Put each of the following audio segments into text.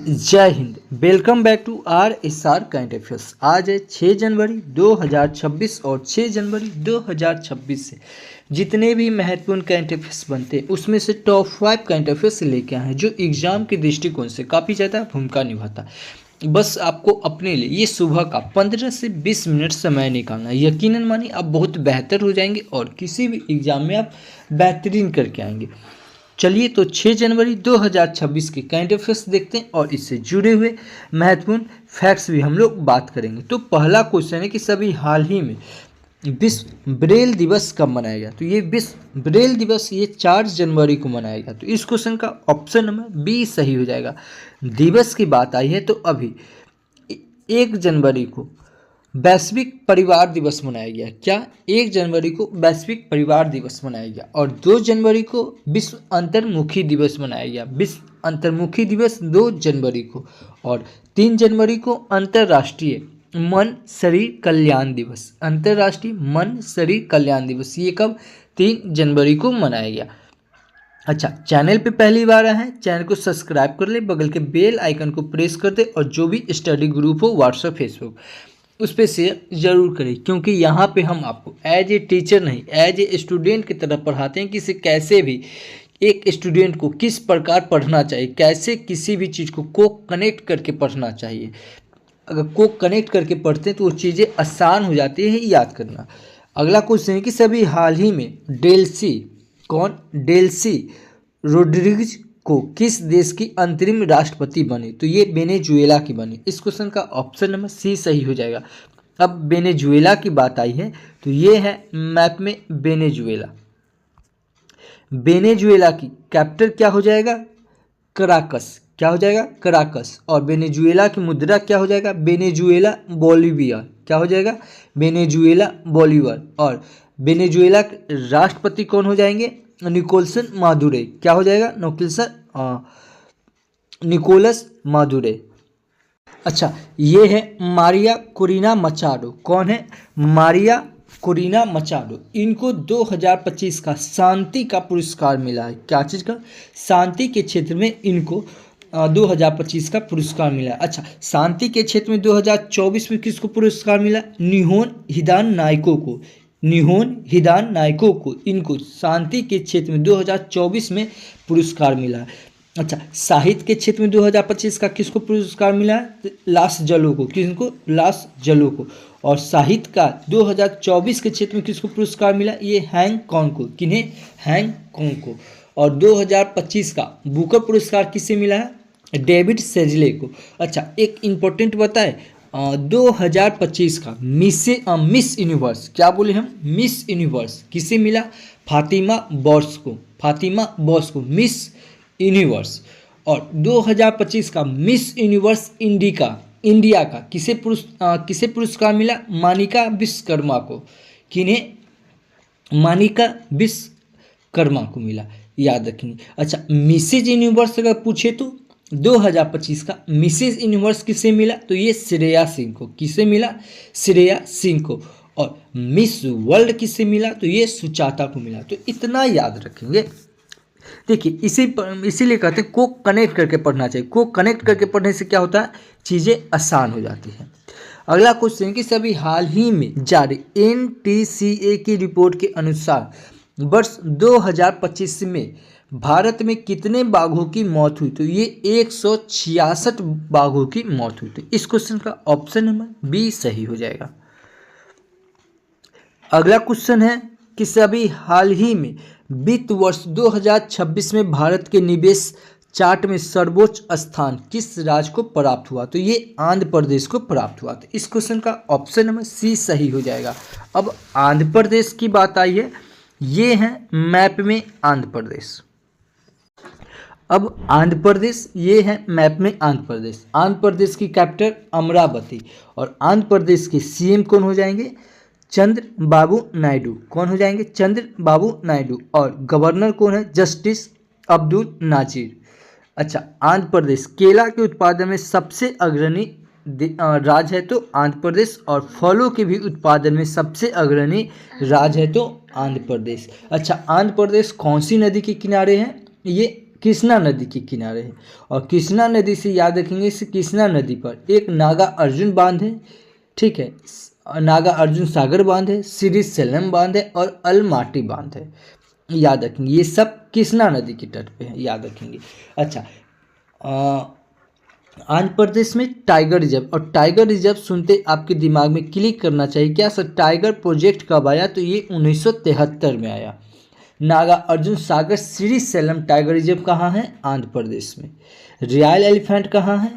जय हिंद। Welcome back to RSR current affairs. आज है 6 जनवरी 2026 और 6 जनवरी 2026 से जितने भी महत्वपूर्ण करंट अफेयर्स बनते हैं उसमें से टॉप 5 करंट अफेयर्स लेके आए हैं जो एग्जाम के दृष्टिकोण से काफ़ी ज़्यादा भूमिका निभाता है। बस आपको अपने लिए ये सुबह का 15 से 20 मिनट समय निकालना है। यकीनन मानिए आप बहुत बेहतर हो जाएंगे और किसी भी एग्जाम में आप बेहतरीन करके आएंगे। चलिए तो 6 जनवरी 2026 के करंट अफेयर्स देखते हैं और इससे जुड़े हुए महत्वपूर्ण फैक्ट्स भी हम लोग बात करेंगे। तो पहला क्वेश्चन है कि सभी हाल ही में विश्व ब्रेल दिवस कब मनाया गया। तो ये विश्व ब्रेल दिवस ये 4 जनवरी को मनाया गया। तो इस क्वेश्चन का ऑप्शन नंबर बी सही हो जाएगा। दिवस की बात आई है तो अभी 1 जनवरी को वैश्विक परिवार दिवस मनाया गया। क्या 1 जनवरी को वैश्विक परिवार दिवस मनाया गया और 2 जनवरी को विश्व अंतर्मुखी दिवस मनाया गया। विश्व अंतर्मुखी दिवस 2 जनवरी को और 3 जनवरी को अंतर्राष्ट्रीय मन शरीर कल्याण दिवस। अंतर्राष्ट्रीय मन शरीर कल्याण दिवस ये कब 3 जनवरी को मनाया गया। अच्छा, चैनल पे पहली बार आए हैं चैनल को सब्सक्राइब कर ले, बगल के बेल आइकन को प्रेस कर दे और जो भी स्टडी ग्रुप हो व्हाट्सएप फेसबुक उस पर शेयर जरूर करें, क्योंकि यहाँ पे हम आपको एज ए टीचर नहीं एज ए स्टूडेंट की तरह पढ़ाते हैं कि इसे कैसे भी एक स्टूडेंट को किस प्रकार पढ़ना चाहिए, कैसे किसी भी चीज़ को कनेक्ट करके पढ़ना चाहिए। अगर को कनेक्ट करके पढ़ते हैं तो वो चीज़ें आसान हो जाती है याद करना। अगला क्वेश्चन है कि सभी हाल ही में डेल्सी रोड्रिग्ज को किस देश की अंतरिम राष्ट्रपति बने। तो ये वेनेजुएला की बनी। इस क्वेश्चन का ऑप्शन नंबर सी सही हो जाएगा। अब वेनेजुएला की बात आई है तो ये है मैप में वेनेजुएला। वेनेजुएला की कैपिटल क्या हो जाएगा, कराकस। क्या हो जाएगा, कराकस। और वेनेजुएला की मुद्रा क्या हो जाएगा, वेनेजुएला बोलिविया। क्या हो जाएगा, वेनेजुएला बोलिवर। और वेनेजुएला के राष्ट्रपति कौन हो जाएंगे, निकोलसन मादुरे। क्या हो जाएगा, निकोलस मादुरे। अच्छा, ये है मारिया कोरिना मचाडो। कौन है, मारिया कोरिना मचाडो। इनको 2025 का शांति का पुरस्कार मिला है। क्या चीज़ का, शांति के क्षेत्र में इनको 2025 का पुरस्कार मिला। अच्छा, शांति के क्षेत्र में 2024 में किसको पुरस्कार मिला, निहोन हिदान नाइको को। निहोन हिदान नाइको को इनको शांति के क्षेत्र में 2024 में पुरस्कार मिला है। अच्छा, साहित्य के क्षेत्र में 2025 का किसको पुरस्कार मिला है, लास जलो को। किसको, लास जलो को। और साहित्य का 2024 के क्षेत्र में किसको पुरस्कार मिला, ये हैंग कॉन्ग को। किन्हें, हैंग कॉन्ग को। और 2025 का बुकर पुरस्कार किसे मिला है, डेविड सेजले को। अच्छा, एक इम्पोर्टेंट बताए 2025 का मिस यूनिवर्स, क्या बोले हम, मिस यूनिवर्स किसे मिला, फातिमा बॉस को। फातिमा बॉस को मिस यूनिवर्स। और 2025 का मिस यूनिवर्स इंडिया का किसे पुरस्कार मिला, मानिका विश्वकर्मा को। किन्हें, मानिका विश्वकर्मा को मिला, याद रखेंगे। अच्छा, मिसेज यूनिवर्स अगर पूछे तो 2025 का मिसेज यूनिवर्स किसे मिला, तो ये श्रेया सिंह को। किसे मिला, श्रेया सिंह को। और मिस वर्ल्ड किसे मिला, तो ये सुचाता को मिला। तो इतना याद रखेंगे। देखिए इसीलिए कहते हैं को कनेक्ट करके पढ़ना चाहिए। को कनेक्ट करके पढ़ने से क्या होता है, चीज़ें आसान हो जाती हैं। अगला क्वेश्चन कि सभी हाल ही में जारी NTCA की रिपोर्ट के अनुसार वर्ष 2025 में भारत में कितने बाघों की मौत हुई। तो ये 166 बाघों की मौत हुई। तो इस क्वेश्चन का ऑप्शन नंबर बी सही हो जाएगा। अगला क्वेश्चन है कि सभी हाल ही में वित्त वर्ष 2026 में भारत के निवेश चार्ट में सर्वोच्च स्थान किस राज्य को प्राप्त हुआ। तो ये आंध्र प्रदेश को प्राप्त हुआ। तो इस क्वेश्चन का ऑप्शन नंबर सी सही हो जाएगा। अब आंध्र प्रदेश की बात आई है, ये है मैप में आंध्र प्रदेश। अब आंध्र प्रदेश ये है मैप में आंध्र प्रदेश। आंध्र प्रदेश की कैपिटल अमरावती। और आंध्र प्रदेश के CM कौन हो जाएंगे, चंद्रबाबू नायडू। कौन हो जाएंगे, चंद्रबाबू नायडू। और गवर्नर कौन है, जस्टिस अब्दुल नाजिर। अच्छा, आंध्र प्रदेश केला के उत्पादन में सबसे अग्रणी राज्य है तो आंध्र प्रदेश। और फलों के भी उत्पादन में सबसे अग्रणी राज्य है तो आंध्र प्रदेश। अच्छा, आंध्र प्रदेश कौन सी नदी के किनारे है, ये कृष्णा नदी के किनारे है। और कृष्णा नदी से याद रखेंगे, इस कृष्णा नदी पर एक नागा अर्जुन बांध है, ठीक है, नागा अर्जुन सागर बांध है, श्री सेलम बांध है और अलमाटी बांध है। याद रखेंगे, ये सब कृष्णा नदी के तट पे है, याद रखेंगे। अच्छा, आंध्र प्रदेश में टाइगर रिजर्व, और टाइगर रिजर्व सुनते आपके दिमाग में क्लिक करना चाहिए क्या सर, टाइगर प्रोजेक्ट कब आया, तो ये 1973 में आया। नागा अर्जुन सागर श्री सेलम टाइगर रिजर्व कहाँ है, आंध्र प्रदेश में। रॉयल एलिफेंट कहाँ है,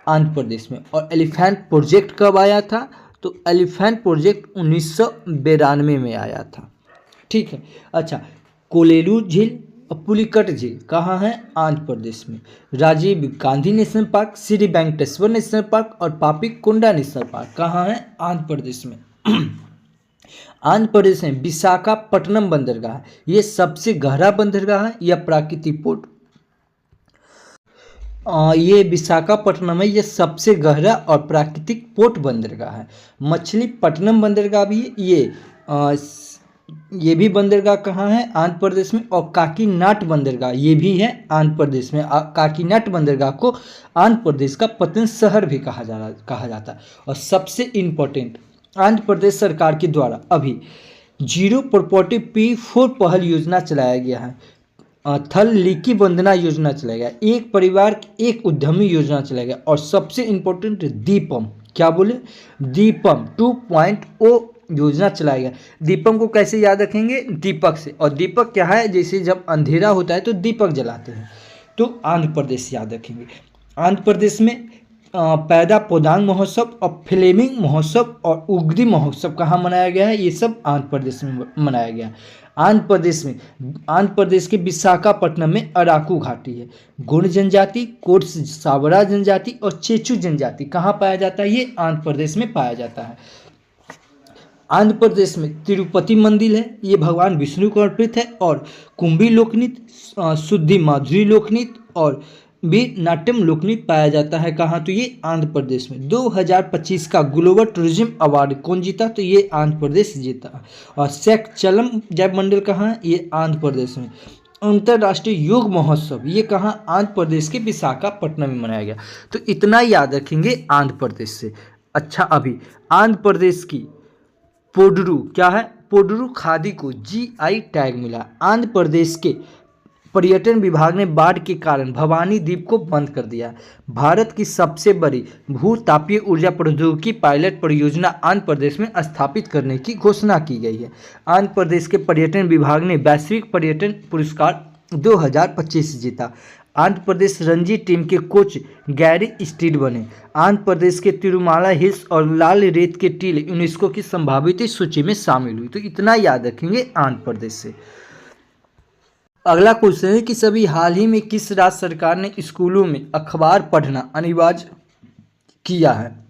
आंध्र प्रदेश में। और एलिफेंट प्रोजेक्ट कब आया था, तो एलिफेंट प्रोजेक्ट 1992 में आया था, ठीक है। अच्छा, कोलेरू झील और पुलिकट झील कहाँ है, आंध्र प्रदेश में। Rajiv Gandhi national park, Shri Venkateswara national park और पापीकोंडा नेशनल पार्क कहाँ है, आंध्र प्रदेश में। आंध्र प्रदेश में विशाखापट्टनम बंदरगाह, ये सबसे गहरा बंदरगाह है या प्राकृतिक पोर्ट, ये विशाखापट्टनम है, ये सबसे गहरा और प्राकृतिक पोर्ट बंदरगाह है। मछलीपट्टनम बंदरगाह भी ये भी बंदरगाह कहाँ है, आंध्र प्रदेश में। और काकीनाड बंदरगाह ये भी है आंध्र प्रदेश में। काकीनाड बंदरगाह को आंध्र प्रदेश का पतन शहर भी कहा जाता है। और सबसे इम्पोर्टेंट, आंध्र प्रदेश सरकार के द्वारा अभी जीरो प्रॉपर्टी P4 पहल योजना चलाया गया है। थल लीकी वंदना योजना चलाया गया, एक परिवार एक उद्यमी योजना चलाया गया। और सबसे इम्पोर्टेंट दीपम, क्या बोले, दीपम 2.0 योजना चलाया गया। दीपम को कैसे याद रखेंगे, दीपक से। और दीपक क्या है, जैसे जब अंधेरा होता है तो दीपक जलाते हैं, तो आंध्र प्रदेश याद रखेंगे। आंध्र प्रदेश में पैदा पोदांग महोत्सव और फ्लेमिंग महोत्सव और उगरी महोत्सव कहाँ मनाया गया है, ये सब आंध्र प्रदेश में मनाया गया है। आंध्र प्रदेश के विशाखापट्टनम में अराकू घाटी है। गोंड जनजाति, कोट सावरा जनजाति और चेचू जनजाति कहाँ पाया जाता है, ये आंध्र प्रदेश में पाया जाता है। आंध्र प्रदेश में तिरुपति मंदिर है, ये भगवान विष्णु को अर्पित है। और कुंभी लोकनृत्य, शुद्धि माधुरी लोकनृत्य और भी नाट्यम लोकनृत्य पाया जाता है कहाँ, तो ये आंध्र प्रदेश में। 2025 का ग्लोबल टूरिज्म अवार्ड कौन जीता, तो ये आंध्र प्रदेश जीता। और सेक्चलम जैव मंडल कहाँ है, ये आंध्र प्रदेश में। अंतर्राष्ट्रीय योग महोत्सव ये कहाँ, आंध्र प्रदेश के विशाखापट्टनम में मनाया गया। तो इतना याद रखेंगे आंध्र प्रदेश से। अच्छा, अभी आंध्र प्रदेश की पोडरू क्या है, पोडरू खादी को GI टैग मिला। आंध्र प्रदेश के पर्यटन विभाग ने बाढ़ के कारण भवानी द्वीप को बंद कर दिया। भारत की सबसे बड़ी भूतापीय ऊर्जा प्रौद्योगिकी पायलट परियोजना आंध्र प्रदेश में स्थापित करने की घोषणा की गई है। आंध्र प्रदेश के पर्यटन विभाग ने वैश्विक पर्यटन पुरस्कार 2025 जीता। आंध्र प्रदेश रणजी टीम के कोच गैरी स्टीड बने। आंध्र प्रदेश के तिरुमाला हिल्स और लाल रेत के टीले यूनेस्को की संभावित सूची में शामिल हुई। तो इतना याद रखेंगे आंध्र प्रदेश से। अगला क्वेश्चन है कि सभी हाल ही में किस राज्य सरकार ने स्कूलों में अखबार पढ़ना अनिवार्य किया है।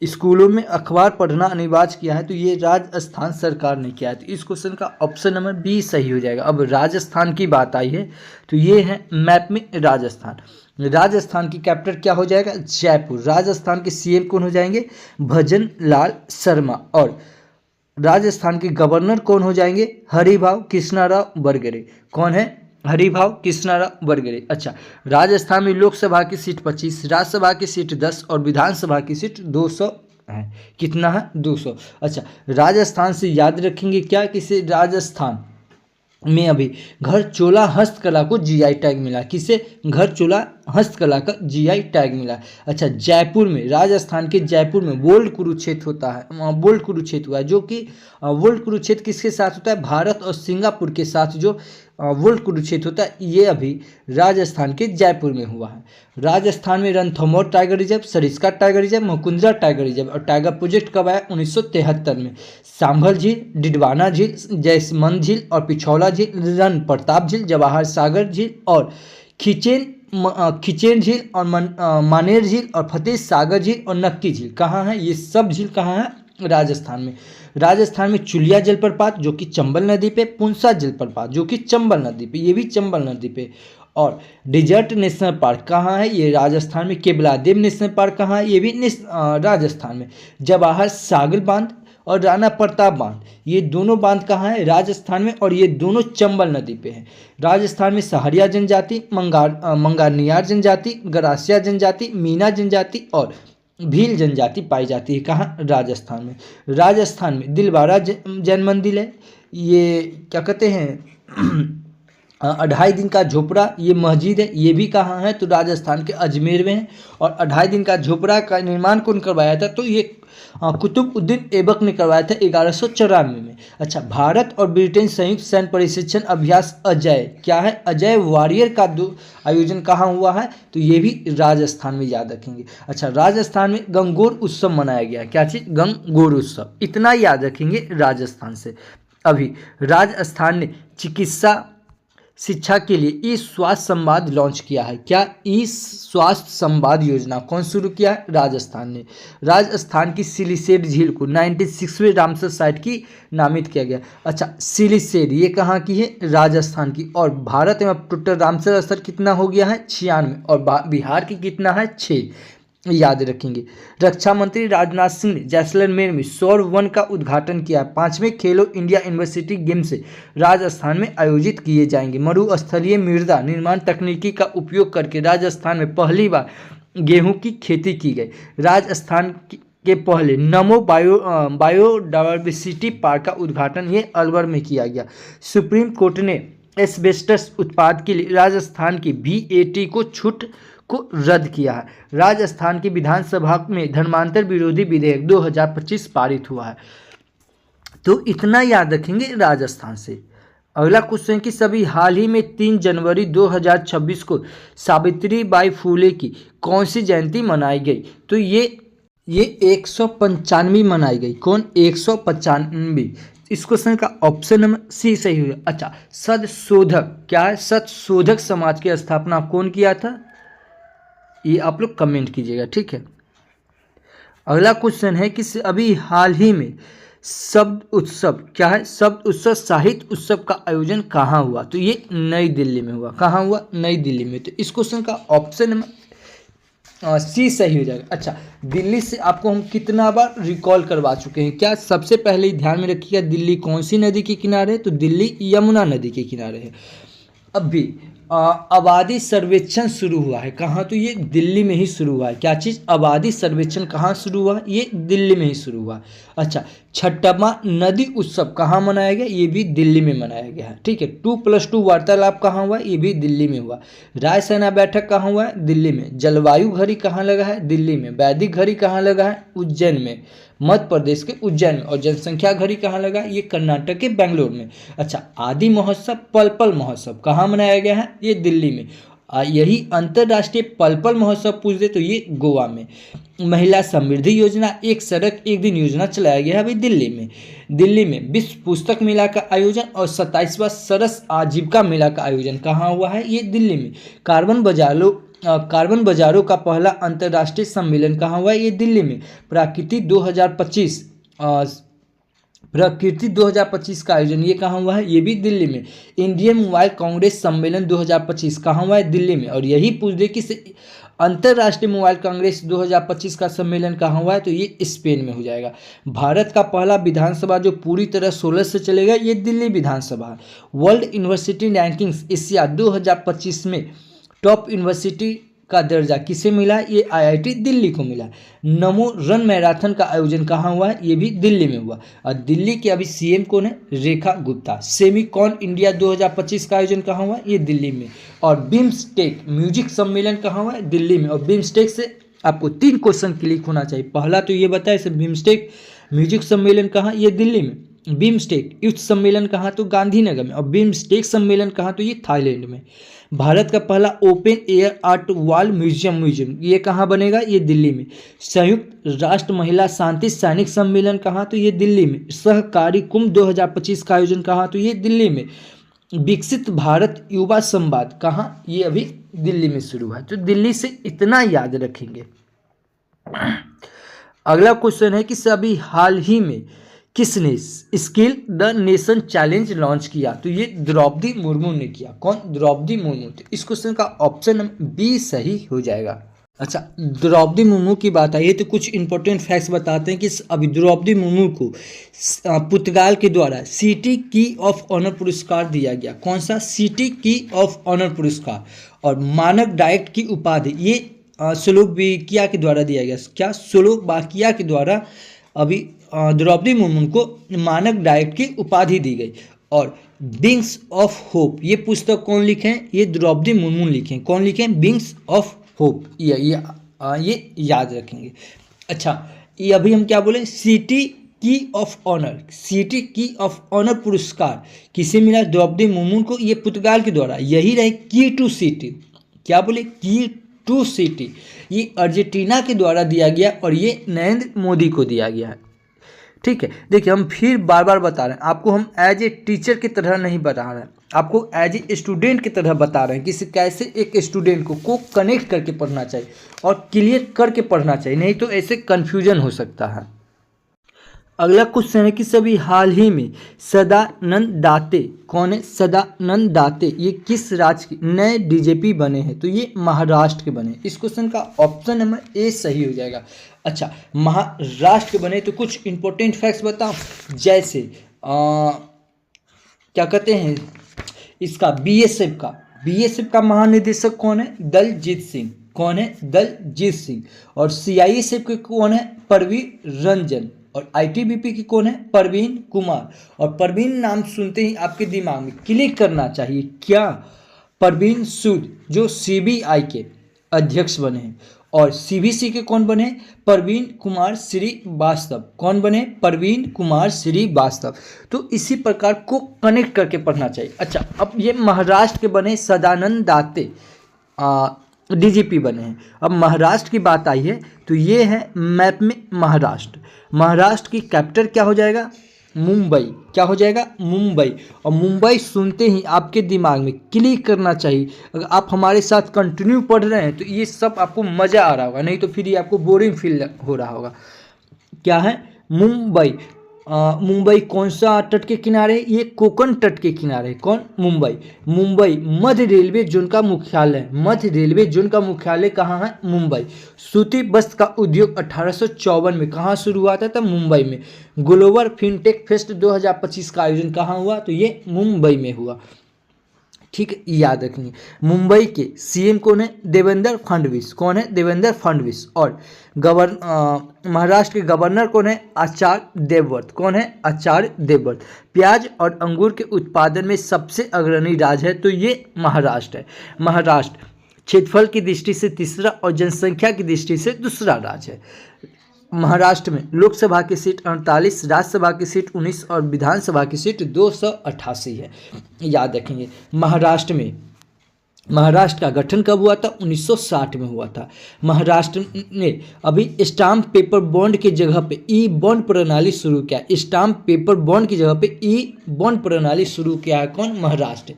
स्कूलों में अखबार पढ़ना अनिवार्य किया है, तो ये राजस्थान सरकार ने किया है। तो इस क्वेश्चन का ऑप्शन नंबर बी सही हो जाएगा। अब राजस्थान की बात आई है, तो ये है मैप में राजस्थान। राजस्थान की कैपिटल क्या हो जाएगा, जयपुर। राजस्थान के CM कौन हो जाएंगे, भजन लाल शर्मा। और राजस्थान के गवर्नर कौन हो जाएंगे, हरिभाव कृष्णाराव बरगरे। कौन है, हरिभाव कृष्णाराव बरगरे। अच्छा, राजस्थान में लोकसभा की सीट 25, राज्यसभा की सीट 10 और विधानसभा की सीट 200 है। कितना है, 200। अच्छा, राजस्थान से याद रखेंगे क्या, किसे, राजस्थान में अभी घर चोला हस्तकला को GI टैग मिला। किसे, घर चोला हस्तकला का GI टैग मिला। अच्छा, जयपुर में, राजस्थान के जयपुर में वर्ल्ड कुरुक्षेत्र होता है, वर्ल्ड कुरुक्षेत्र हुआ है, जो कि वर्ल्ड कुरुक्षेत्र किसके साथ होता है, भारत और सिंगापुर के साथ जो वर्ल्ड कुरुक्षेत्र होता है, ये अभी राजस्थान के जयपुर में हुआ है। राजस्थान में Ranthambore tiger reserve, Sariska tiger reserve, Mukundra tiger reserve और टाइगर प्रोजेक्ट कब आया, 1973 में। सांभर झील, डिडवाना झील, जयसमंद झील और पिछौला झील, रण प्रताप झील, जवाहर सागर झील और खिचेन झील और मानेर झील और फतेह सागर झील और नक्की झील कहाँ है, ये सब झील कहाँ है, राजस्थान में। राजस्थान में चुलिया जलप्रपात जो कि चंबल नदी पे, पुंसा जलप्रपात जो कि चंबल नदी पे, ये भी चंबल नदी पे। और डिजर्ट नेशनल पार्क कहाँ है, ये राजस्थान में। केवलादेव नेशनल पार्क कहाँ है, ये भी राजस्थान में। जवाहर सागर बांध और राणा प्रताप बांध, ये दोनों बांध कहाँ है? राजस्थान में, और ये दोनों चंबल नदी पे हैं। राजस्थान में सहारिया जनजाति, मंगानियार जनजाति, गरासिया जनजाति, मीना जनजाति और भील जनजाति पाई जाती है। कहाँ? राजस्थान में। राजस्थान में दिलवारा जैन मंदिर है, ये क्या कहते हैं 2.5 दिन का झोपड़ा, ये मस्जिद है, ये भी कहाँ है? तो राजस्थान के अजमेर में है। और 2.5 दिन का झोपड़ा का निर्माण कौन करवाया था? तो ये कुतुबुद्दीन ऐबक ने करवाया था 1194 में। अच्छा, भारत और ब्रिटेन संयुक्त सैन्य प्रशिक्षण अभ्यास अजय, क्या है? अजय वॉरियर का आयोजन कहाँ हुआ है? तो ये भी राजस्थान में, याद रखेंगे। अच्छा, राजस्थान में गंगोर उत्सव मनाया गया। क्या चीज़? गंगोर उत्सव। इतना याद रखेंगे राजस्थान से। अभी राजस्थान ने चिकित्सा शिक्षा के लिए ई स्वास्थ्य संवाद लॉन्च किया है। क्या? ई स्वास्थ्य संवाद योजना कौन शुरू किया है? राजस्थान ने। राजस्थान की सिलीसेड झील को 96वें रामसर साइट की नामित किया गया। अच्छा, सिलीसेड ये कहाँ की है? राजस्थान की। और भारत में अब टोटल रामसर स्थल कितना हो गया है? 96, और बिहार की कितना है? 6, याद रखेंगे। रक्षा मंत्री राजनाथ सिंह ने जैसलमेर में सौर वन का उद्घाटन किया। 5वें खेलो इंडिया यूनिवर्सिटी गेम्स राजस्थान में आयोजित किए जाएंगे। मरुस्थलीय मृदा निर्माण तकनीकी का उपयोग करके राजस्थान में पहली बार गेहूं की खेती की गई। राजस्थान के पहले नमो बायोडायवर्सिटी पार्क का उद्घाटन ये अलवर में किया गया। सुप्रीम कोर्ट ने एस्बेस्टस उत्पाद के लिए राजस्थान की VAT को छूट को रद्द किया है। राजस्थान की विधानसभा में धर्मांतर विरोधी विधेयक 2025 पारित हुआ है। तो इतना याद रखेंगे राजस्थान से। अगला क्वेश्चन कि सभी हाल ही में 3 जनवरी 2026 को सावित्रीबाई फुले की कौन सी जयंती मनाई गई? तो ये 195 मनाई गई। कौन? 195। इस क्वेश्चन का ऑप्शन नंबर सी सही हुआ। अच्छा, सदशोधक, क्या है? सदशोधक समाज की स्थापना कौन किया था? ये आप लोग कमेंट कीजिएगा, ठीक है। अगला क्वेश्चन है कि अभी हाल ही में शब्द उत्सव, क्या है? शब्द उत्सव साहित्य उत्सव का आयोजन कहाँ हुआ? तो ये नई दिल्ली में हुआ। कहाँ हुआ? नई दिल्ली में। तो इस क्वेश्चन का ऑप्शन सी सही हो जाएगा। अच्छा, दिल्ली से आपको हम कितना बार रिकॉल करवा चुके हैं? क्या? सबसे पहले ध्यान में रखिएगा, दिल्ली कौन सी नदी के किनारे है? तो दिल्ली यमुना नदी के किनारे है। अब भी आबादी सर्वेक्षण शुरू हुआ है। कहाँ? तो ये दिल्ली में ही शुरू हुआ है। क्या चीज़? आबादी सर्वेक्षण कहाँ शुरू हुआ? ये दिल्ली में ही शुरू हुआ। अच्छा, 6वां नदी उत्सव कहाँ मनाया गया? ये भी दिल्ली में मनाया गया है, ठीक है। 2+2 वार्तालाप कहाँ हुआ? ये भी दिल्ली में हुआ। रायसेना बैठक कहाँ हुआ है? दिल्ली में। जलवायु घड़ी कहाँ लगा है? दिल्ली में। वैदिक घड़ी कहाँ लगा है? उज्जैन में, मध्य प्रदेश के उज्जैन में। और जनसंख्या घड़ी कहाँ लगा? ये कर्नाटक के बेंगलोर में। अच्छा, आदि महोत्सव, पलपल महोत्सव कहाँ मनाया गया है? ये दिल्ली में। यही अंतर्राष्ट्रीय पलपल महोत्सव पूछ दे तो ये गोवा में। महिला समृद्धि योजना, एक सड़क एक दिन योजना चलाया गया है अभी दिल्ली में। दिल्ली में विश्व पुस्तक मेला का आयोजन और 27वां सरस आजीविका मेला का आयोजन कहाँ हुआ है? ये दिल्ली में। कार्बन बाजारों का पहला अंतर्राष्ट्रीय सम्मेलन कहाँ हुआ है? ये दिल्ली में। प्रकृति 2025 का आयोजन ये कहाँ हुआ है? ये भी दिल्ली में। इंडियन मोबाइल कांग्रेस सम्मेलन 2025 कहाँ हुआ है? दिल्ली में। और यही पूछ दे कि अंतर्राष्ट्रीय मोबाइल कांग्रेस 2025 का सम्मेलन कहाँ हुआ है? तो ये स्पेन में हो जाएगा। भारत का पहला विधानसभा जो पूरी तरह 16 से चलेगा, ये दिल्ली विधानसभा। वर्ल्ड यूनिवर्सिटी रैंकिंग्स एशिया 2025 में टॉप यूनिवर्सिटी का दर्जा किसे मिला? ये IIT दिल्ली को मिला। नमो रन मैराथन का आयोजन कहाँ हुआ है? ये भी दिल्ली में हुआ। और दिल्ली के अभी CM कौन है? रेखा गुप्ता। सेमीकॉन इंडिया 2025 का आयोजन कहाँ हुआ है? ये दिल्ली में। और बिम्स्टेक म्यूजिक सम्मेलन कहाँ हुआ है? दिल्ली में। और बिम्स्टेक से आपको 3 क्वेश्चन क्लिक होना चाहिए। पहला तो ये बताए सर, बिम्स्टेक म्यूजिक सम्मेलन कहाँ? ये दिल्ली में। बिम्स्टेक युद्ध सम्मेलन कहाँ? तो गांधीनगर में। और बिम्स्टेक सम्मेलन कहाँ? तो ये थाईलैंड में। भारत का पहला open air art wall museum ये कहाँ बनेगा? ये दिल्ली में। संयुक्त राष्ट्र महिला शांति सैनिक सम्मेलन कहाँ? तो ये दिल्ली में। सहकारी कुंभ 2025 का आयोजन कहाँ? तो ये दिल्ली में। विकसित भारत युवा संवाद कहाँ? ये अभी दिल्ली में शुरू है। तो दिल्ली से इतना याद रखेंगे। अगला क्वेश्चन है कि अभी हाल ही में किसने skill the nation challenge launch किया? तो ये द्रौपदी मुर्मू ने किया। कौन? द्रौपदी मुर्मू। तो इस क्वेश्चन का ऑप्शन B सही हो जाएगा। अच्छा, द्रौपदी मुर्मू की बात आई है तो कुछ इंपॉर्टेंट फैक्ट्स बताते हैं कि अभी द्रौपदी मुर्मू को पुर्तगाल के द्वारा सिटी की ऑफ ऑनर पुरस्कार दिया गया। कौन सा? सिटी की ऑफ ऑनर पुरस्कार। और मानक डायट की उपाधि ये स्लोवाकिया के द्वारा दिया गया। क्या? स्लोवाकिया के द्वारा अभी द्रौपदी मुर्मू को मानक डायट की उपाधि दी गई। और विंग्स ऑफ होप ये पुस्तक कौन लिखे हैं? ये द्रौपदी मुर्मू लिखे हैं। कौन लिखे हैं? Wings of hope. ये याद रखेंगे। अच्छा, ये अभी हम क्या बोले? सिटी की ऑफ ऑनर। सिटी की ऑफ ऑनर पुरस्कार किसे मिला? द्रौपदी मुर्मू को। ये पुर्तगाल के द्वारा। यही रहे की टू सिटी। क्या बोले? की टू सिटी। ये अर्जेंटीना के द्वारा दिया गया और ये नरेंद्र मोदी को दिया गया है। ठीक है, देखिए हम फिर बार बार बता रहे हैं आपको, हम एज ए टीचर की तरह नहीं बता रहे हैं, आपको एज ए स्टूडेंट की तरह बता रहे हैं कि कैसे एक स्टूडेंट को कनेक्ट करके पढ़ना चाहिए और क्लियर करके पढ़ना चाहिए, नहीं तो ऐसे कन्फ्यूजन हो सकता है। अगला क्वेश्चन है कि सभी हाल ही में सदानंद दाते, कौन है? सदानंद दाते ये किस राज्य के नए डीजीपी बने हैं? तो ये महाराष्ट्र के बने। इस क्वेश्चन का ऑप्शन नंबर ए सही हो जाएगा। अच्छा, महाराष्ट्र के बने तो कुछ इंपॉर्टेंट फैक्ट्स बताओ। जैसे क्या कहते हैं इसका बीएसएफ का महानिदेशक कौन है? दलजीत सिंह। कौन है? दलजीत सिंह। और सीआईएसएफ के कौन है? परवीन रंजन। और आईटीबीपी की कौन है? परवीन कुमार। और परवीन नाम सुनते ही आपके दिमाग में क्लिक करना चाहिए क्या? परवीन सूद जो सीबीआई के अध्यक्ष बने हैं। और सीबीसी के कौन बने? परवीन कुमार श्रीवास्तव। कौन बने? परवीन कुमार श्रीवास्तव। तो इसी प्रकार को कनेक्ट करके पढ़ना चाहिए। अच्छा, अब ये महाराष्ट्र के बने सदानंद दाते डीजीपी बने हैं। अब महाराष्ट्र की बात आई है तो ये है मैप में महाराष्ट्र। महाराष्ट्र की कैपिटल क्या हो जाएगा? मुंबई। क्या हो जाएगा? मुंबई। और मुंबई सुनते ही आपके दिमाग में क्लिक करना चाहिए। अगर आप हमारे साथ कंटिन्यू पढ़ रहे हैं तो ये सब आपको मज़ा आ रहा होगा, नहीं तो फिर ये आपको बोरिंग फील हो रहा होगा। क्या है? मुंबई। मुंबई कौन सा तट के किनारे? ये कोकण तट के किनारे। कौन? मुंबई। मुंबई मध्य रेलवे जोन का मुख्यालय है। मध्य रेलवे जोन का मुख्यालय कहाँ है? मुंबई। सूती वस्त्र का उद्योग 1854 में कहाँ शुरू हुआ था? मुंबई में। ग्लोबल फिनटेक फेस्ट 2025 का आयोजन कहाँ हुआ? तो ये मुंबई में हुआ। ठीक है, याद रखेंगे। मुंबई के सीएम कौन है? देवेंद्र फडणवीस। कौन है? देवेंद्र फडणवीस। और महाराष्ट्र के गवर्नर कौन है? आचार्य देवव्रत। कौन है? आचार्य देवव्रत। प्याज और अंगूर के उत्पादन में सबसे अग्रणी राज्य है तो ये महाराष्ट्र है। महाराष्ट्र क्षेत्रफल की दृष्टि से तीसरा और जनसंख्या की दृष्टि से दूसरा राज्य है। महाराष्ट्र में लोकसभा की सीट 48, राज्यसभा की सीट 19 और विधानसभा की सीट 288 है। याद रखेंगे। महाराष्ट्र का गठन कब हुआ था? 1960 में हुआ था। महाराष्ट्र ने अभी स्टाम्प पेपर बॉन्ड की जगह पे ई बॉन्ड प्रणाली शुरू किया। स्टाम्प पेपर बॉन्ड की जगह पे ई बॉन्ड प्रणाली शुरू किया है। कौन? महाराष्ट्र।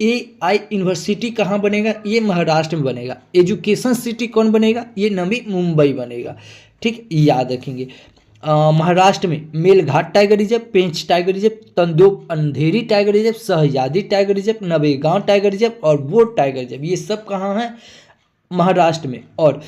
AI यूनिवर्सिटी कहाँ बनेगा? ये महाराष्ट्र में बनेगा। एजुकेशन सिटी कौन बनेगा? ये नवी मुंबई बनेगा। ठीक, याद रखेंगे। महाराष्ट्र में Melghat tiger reserve, Pench tiger reserve, Tadoba Andhari tiger reserve, Sahyadri tiger reserve, Navegaon tiger reserve और बोट टाइगर रिजर्व, ये सब कहाँ हैं? महाराष्ट्र में। और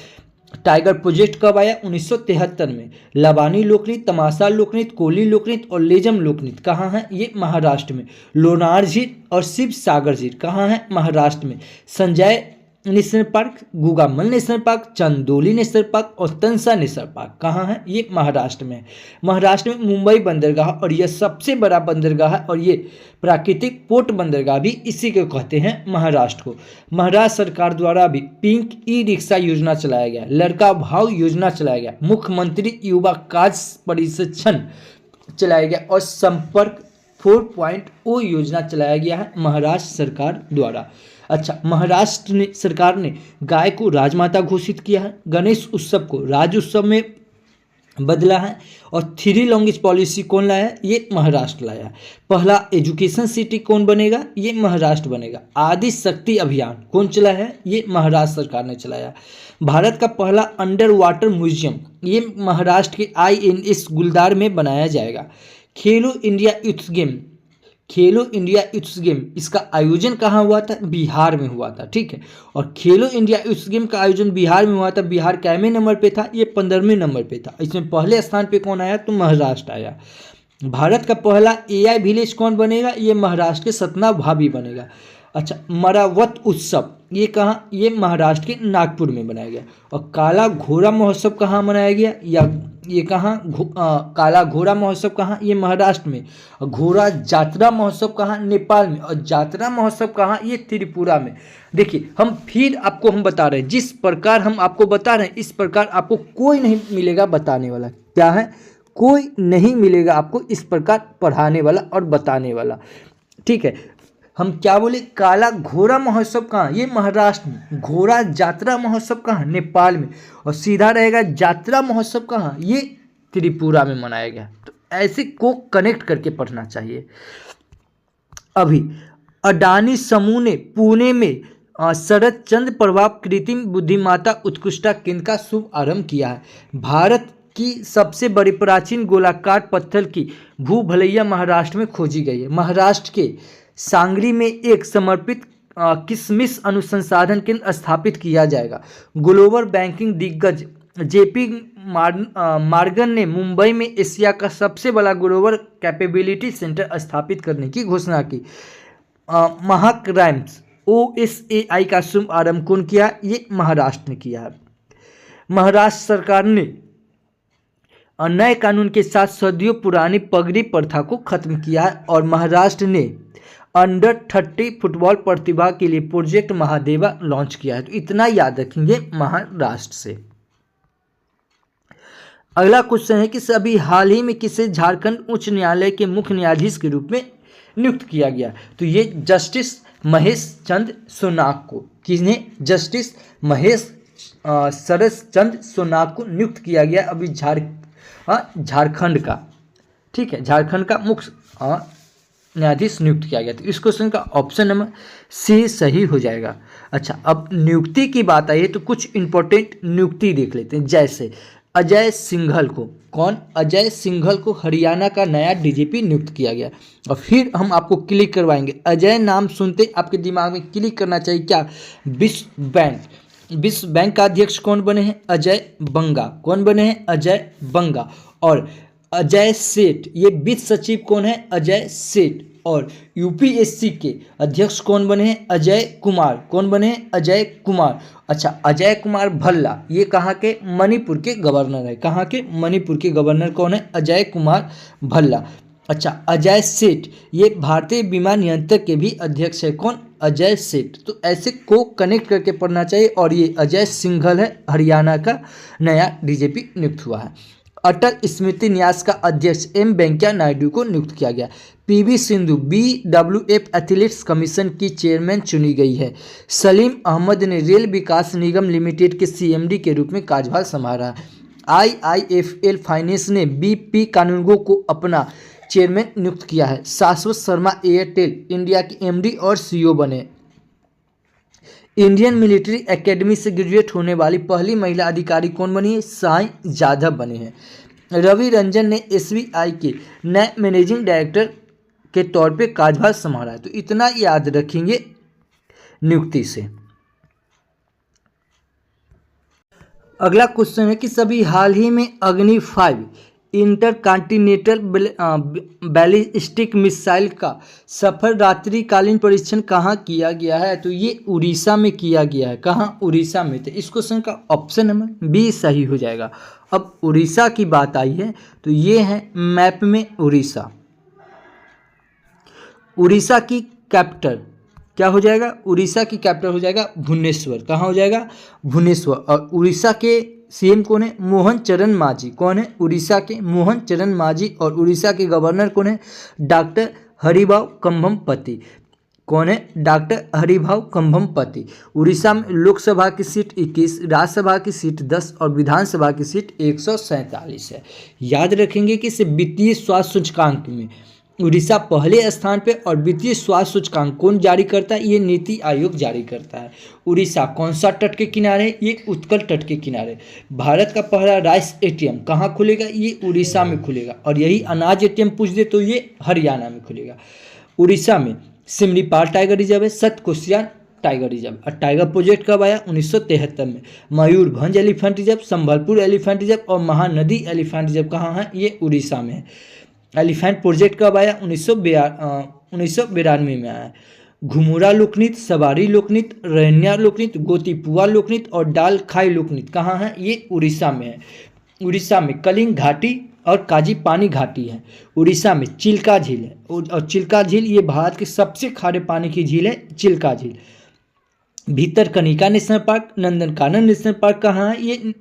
टाइगर प्रोजेक्ट कब आया? 1973 में। लबानी लोकनृत्य, तमाशा लोकनृत्य, कोली लोकनृत्य और लेजम लोकनृत्य कहाँ है? ये महाराष्ट्र में। लोनार झील और शिव सागर झील कहाँ है? महाराष्ट्र में। Sanjay national park, Gugamal national park, Chandoli national park और तंसा नेशनल पार्क कहाँ है? ये महाराष्ट्र में। महाराष्ट्र में मुंबई बंदरगाह और यह सबसे बड़ा बंदरगाह है और ये प्राकृतिक पोर्ट बंदरगाह भी इसी को कहते हैं महाराष्ट्र को। महाराष्ट्र सरकार द्वारा भी पिंक ई रिक्शा योजना चलाया गया, लड़का भाव योजना चलाया गया, मुख्यमंत्री युवा कार्य प्रशिक्षण चलाया गया और संपर्क 4.0 योजना चलाया गया है महाराष्ट्र सरकार द्वारा। अच्छा, महाराष्ट्र सरकार ने गाय को राजमाता घोषित किया है। गणेश उत्सव को राज्य उत्सव में बदला है। और 3 लैंग्वेज पॉलिसी कौन लाया है? ये महाराष्ट्र लाया है। पहला एजुकेशन सिटी कौन बनेगा? ये महाराष्ट्र बनेगा। आदि शक्ति अभियान कौन चलाया है? ये महाराष्ट्र सरकार ने चलाया। भारत का पहला अंडर वाटर म्यूजियम ये महाराष्ट्र के INS गुलदार में बनाया जाएगा। खेलो इंडिया यूथ गेम खेलो इंडिया यूथ गेम, इसका आयोजन कहाँ हुआ था? बिहार में हुआ था, ठीक है। और खेलो इंडिया यूथ गेम का आयोजन बिहार में हुआ था। बिहार कैवें नंबर पे था? ये 15वें नंबर पे था। इसमें पहले स्थान पे कौन आया? तो महाराष्ट्र आया। भारत का पहला एआई विलेज कौन बनेगा? ये महाराष्ट्र के सतना भाभी बनेगा। अच्छा, मरावत उत्सव ये कहाँ? ये महाराष्ट्र के नागपुर में बनाया गया। और काला घोड़ा महोत्सव कहाँ मनाया गया? या ये कहाँ काला घोड़ा महोत्सव कहाँ? ये महाराष्ट्र में। और घोड़ा जात्रा महोत्सव कहाँ? नेपाल में। और जात्रा महोत्सव कहाँ? ये त्रिपुरा में। देखिए, हम बता रहे हैं, जिस प्रकार हम आपको बता रहे हैं इस प्रकार आपको कोई नहीं मिलेगा बताने वाला। क्या है? कोई नहीं मिलेगा आपको इस प्रकार पढ़ाने वाला और बताने वाला, ठीक है। हम क्या बोले? काला घोड़ा महोत्सव कहाँ? ये महाराष्ट्र में। घोड़ा जात्रा महोत्सव कहाँ? नेपाल में। और सीधा रहेगा जात्रा महोत्सव कहाँ? ये त्रिपुरा में मनाया गया। तो ऐसे को कनेक्ट करके पढ़ना चाहिए। अभी अडानी समूह ने पुणे में शरद चंद्र प्रभाव कृत्रिम बुद्धिमत्ता उत्कृष्टता केंद्र का शुभ आरंभ किया है। भारत की सबसे बड़ी प्राचीन गोलाकार पत्थर की भूभलैया महाराष्ट्र में खोजी गई है। महाराष्ट्र के सांगली में एक समर्पित किशमिश अनुसंधान केंद्र स्थापित किया जाएगा। ग्लोबल बैंकिंग दिग्गज जेपी मॉर्गन ने मुंबई में एशिया का सबसे बड़ा ग्लोबल कैपेबिलिटी सेंटर स्थापित करने की घोषणा की। महाक्राइम्स OSAI का शुभ आरंभ कौन किया? ये महाराष्ट्र ने किया है। महाराष्ट्र सरकार ने नए कानून के साथ सदियों पुरानी पगड़ी प्रथा को खत्म किया है। और महाराष्ट्र ने अंडर 30 फुटबॉल प्रतिभा के लिए प्रोजेक्ट महादेवा लॉन्च किया है। तो इतना याद रखेंगे महाराष्ट्र से। अगला क्वेश्चन है कि सभी हाल ही में किसे झारखंड उच्च न्यायालय के मुख्य न्यायाधीश के रूप में नियुक्त किया गया? तो ये जस्टिस महेश चंद्र सोनाग को। किसने? जस्टिस महेश शरद चंद्र सोनाग को नियुक्त किया गया अभी झारखंड का, ठीक है। झारखंड का मुख्य न्यायाधीश नियुक्त किया गया। तो इस क्वेश्चन का ऑप्शन नंबर सी सही हो जाएगा। अच्छा, अब नियुक्ति की बात आई है तो कुछ इंपॉर्टेंट नियुक्ति देख लेते हैं। जैसे अजय सिंघल को, कौन? अजय सिंघल को हरियाणा का नया डीजीपी नियुक्त किया गया। और फिर हम आपको क्लिक करवाएंगे। अजय नाम सुनते आपके दिमाग में क्लिक करना चाहिए क्या? विश्व बैंक। विश्व बैंक का अध्यक्ष कौन बने हैं? अजय बंगा। कौन बने हैं? अजय बंगा। और अजय सेठ, ये वित्त सचिव कौन है? अजय सेठ। और यूपीएससी के अध्यक्ष कौन बने हैं? अजय कुमार। कौन बने हैं? अजय कुमार। अच्छा, अजय कुमार भल्ला, ये कहाँ के? मणिपुर के गवर्नर है। कहाँ के? मणिपुर के गवर्नर कौन है? अजय कुमार भल्ला। अच्छा, अजय सेठ, ये भारतीय बीमा नियंत्रक के भी अध्यक्ष है। कौन? अजय सेठ। तो ऐसे को कनेक्ट करके पढ़ना चाहिए। और ये अजय सिंघल है, हरियाणा का नया डीजीपी नियुक्त हुआ है। अटल स्मृति न्यास का अध्यक्ष एम वेंकैया नायडू को नियुक्त किया गया। PV Sindhu BWF athletes commission की चेयरमैन चुनी गई है। सलीम अहमद ने रेल विकास निगम लिमिटेड के CMD के रूप में कार्यभार संभाला। IIFL फाइनेंस ने BP कानूनगो को अपना चेयरमैन नियुक्त किया है। शाश्वत शर्मा एयरटेल इंडिया के MD और CEO बने। इंडियन मिलिट्री एकेडमी से ग्रेजुएट होने वाली पहली महिला अधिकारी कौन बनी है? साई जाधव बने हैं। रवि रंजन ने SBI के नए मैनेजिंग डायरेक्टर के तौर पे कार्यभार संभाला है। तो इतना याद रखेंगे नियुक्ति से। अगला क्वेश्चन है कि सभी हाल ही में अग्नि 5 इंटरकॉन्टिनेंटल बैलिस्टिक मिसाइल का सफल रात्रिकालीन परीक्षण कहाँ किया गया है? तो ये उड़ीसा में किया गया है। कहाँ? उड़ीसा में। तो इस क्वेश्चन का ऑप्शन नंबर बी सही हो जाएगा। अब उड़ीसा की बात आई है तो ये है मैप में उड़ीसा। उड़ीसा की कैपिटल क्या हो जाएगा? उड़ीसा की कैपिटल हो जाएगा भुवनेश्वर। कहाँ हो जाएगा? भुवनेश्वर। और उड़ीसा के CM कौन है? मोहन चरण मांझी। कौन है? उड़ीसा के मोहन चरण मांझी। और उड़ीसा के गवर्नर कौन है? डॉक्टर हरिभाऊ कंभमपति। कौन है? डॉक्टर हरिभाऊ कंभमपति। उड़ीसा में लोकसभा की सीट 21, राज्यसभा की सीट 10 और विधानसभा की सीट 147 है। याद रखेंगे कि इसे वित्तीय स्वास्थ्य सूचकांक में उड़ीसा पहले स्थान पे। और वित्तीय स्वास्थ्य सूचकांक कौन जारी करता है? ये नीति आयोग जारी करता है। उड़ीसा कौन सा तट के किनारे? ये उत्कल तट के किनारे। भारत का पहला राइस ATM कहाँ खुलेगा? ये उड़ीसा में खुलेगा। और यही अनाज ATM पूछ दे तो ये हरियाणा में खुलेगा। उड़ीसा में सिमलीपाल टाइगर रिजर्व है, सतकोसिया टाइगर रिजर्व। और टाइगर प्रोजेक्ट कब आया? 1973 में। Mayurbhanj elephant reserve, Sambalpur elephant reserve और महानदी एलिफेंट रिजर्व कहाँ है? ये उड़ीसा में है। एलिफेंट प्रोजेक्ट कब आया? 1992 में आया। घुमुरा लोकनृत्य, सवारी लोकनृत्य, रैन्या लोकनृत्य, गोतीपुआ लोकनृत्य और डाल खाई लोकनृत्य कहाँ है? ये उड़ीसा में है। उड़ीसा में कलिंग घाटी और काजी पानी घाटी है। उड़ीसा में चिल्का झील है, और चिल्का झील ये भारत के सबसे खारे पानी की झील है, चिल्का झील। Bhitarkanika national park, Nandankanan national park कहाँ है?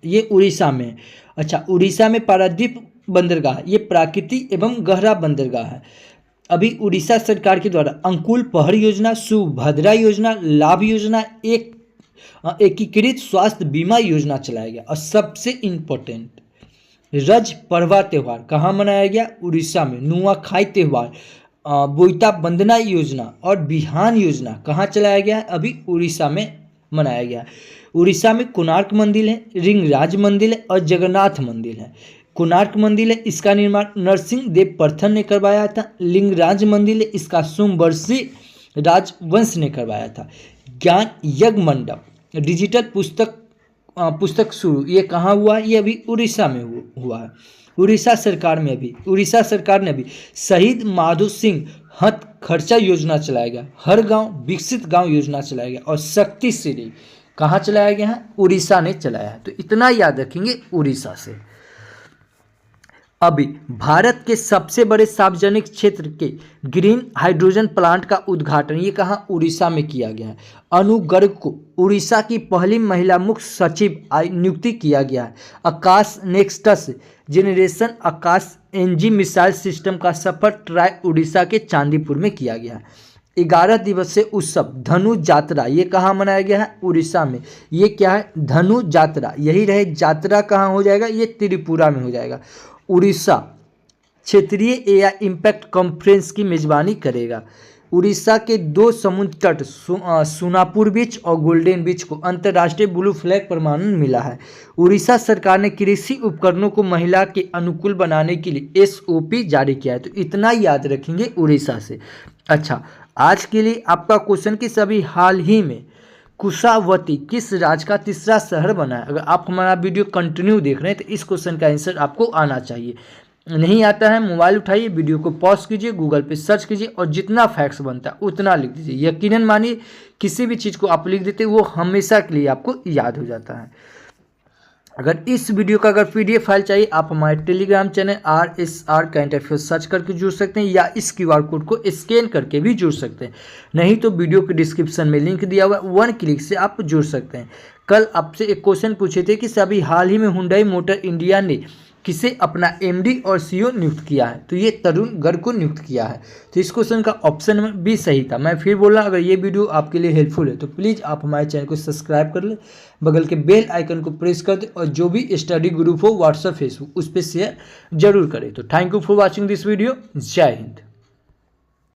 ये उड़ीसा में है। अच्छा, उड़ीसा में पारादीप बंदरगाह, ये प्राकृतिक एवं गहरा बंदरगाह है। अभी उड़ीसा सरकार के द्वारा अंकुल पहर योजना, सुभद्रा योजना, लाभ योजना, एक एकीकृत स्वास्थ्य बीमा योजना चलाया गया। और सबसे इम्पोर्टेंट रज पर्वा त्यौहार कहाँ मनाया गया? उड़ीसा में। नुआखाई त्यौहार, बोईता बंदना योजना और बिहान योजना कहाँ चलाया गया है? अभी उड़ीसा में मनाया गया। उड़ीसा में कोणार्क मंदिर है, रिंगराज मंदिर है और जगन्नाथ मंदिर है। कोणार्क मंदिर है, इसका निर्माण नरसिंह देव प्रथम ने करवाया था। लिंगराज मंदिर है, इसका सोमवंशी राजवंश ने करवाया था। ज्ञान यज्ञ मंडप डिजिटल पुस्तक शुरू, ये कहाँ हुआ? ये अभी उड़ीसा में हुआ है। उड़ीसा सरकार ने अभी शहीद माधो सिंह हथ खर्चा योजना चलाया गया। हर गांव विकसित गांव योजना चलाया गया। और शक्ति श्री कहाँ चलाया गया है? उड़ीसा ने चलाया है। तो इतना याद रखेंगे उड़ीसा से। अभी भारत के सबसे बड़े सार्वजनिक क्षेत्र के ग्रीन हाइड्रोजन प्लांट का उद्घाटन ये कहाँ? उड़ीसा में किया गया है। अनु गर्ग को उड़ीसा की पहली महिला मुख्य सचिव नियुक्ति किया गया है। आकाश नेक्सटस जेनरेशन आकाश एनजी मिसाइल सिस्टम का सफर ट्राई उड़ीसा के चांदीपुर में किया गया है। 11 दिवसीय उत्सव धनु जात्रा ये कहाँ मनाया गया है? उड़ीसा में। ये क्या है? धनु जात्रा। यही रहे जात्रा कहाँ हो जाएगा? ये त्रिपुरा में हो जाएगा। उड़ीसा क्षेत्रीय एआई इम्पैक्ट कॉन्फ्रेंस की मेजबानी करेगा। उड़ीसा के 2 समुद्र तट सोनापुर बीच और गोल्डन बीच को अंतर्राष्ट्रीय ब्लू फ्लैग प्रमाणन मिला है। उड़ीसा सरकार ने कृषि उपकरणों को महिला के अनुकूल बनाने के लिए एसओपी जारी किया है। तो इतना याद रखेंगे उड़ीसा से। अच्छा, आज के लिए आपका क्वेश्चन कि सभी हाल ही में कुशावती किस राज्य का तीसरा शहर बना है? अगर आप हमारा वीडियो कंटिन्यू देख रहे हैं तो इस क्वेश्चन का आंसर आपको आना चाहिए। नहीं आता है, मोबाइल उठाइए, वीडियो को पॉज कीजिए, गूगल पे सर्च कीजिए और जितना फैक्ट्स बनता है उतना लिख दीजिए। यकीनन मानिए किसी भी चीज़ को आप लिख देते वो हमेशा के लिए आपको याद हो जाता है। अगर इस वीडियो का अगर पीडीएफ फाइल चाहिए आप हमारे Telegram channel RSR current affairs search करके जुड़ सकते हैं या इस QR कोड को स्कैन करके भी जुड़ सकते हैं। नहीं तो वीडियो के डिस्क्रिप्शन में लिंक दिया हुआ है, 1 क्लिक से आप जुड़ सकते हैं। कल आपसे एक क्वेश्चन पूछे थे कि सभी हाल ही में हुंडई मोटर इंडिया ने किसे अपना MD और CEO नियुक्त किया है? तो ये तरुण गर्ग को नियुक्त किया है। तो इस क्वेश्चन का ऑप्शन नंबर बी सही था। मैं फिर बोल रहा हूँ, अगर ये वीडियो आपके लिए हेल्पफुल है तो प्लीज़ आप हमारे चैनल को सब्सक्राइब कर ले, बगल के बेल आइकन को प्रेस कर दे और जो भी स्टडी ग्रुप हो व्हाट्सएप फेसबुक उस पर शेयर जरूर करें। तो thank you for watching this video. जय हिंद।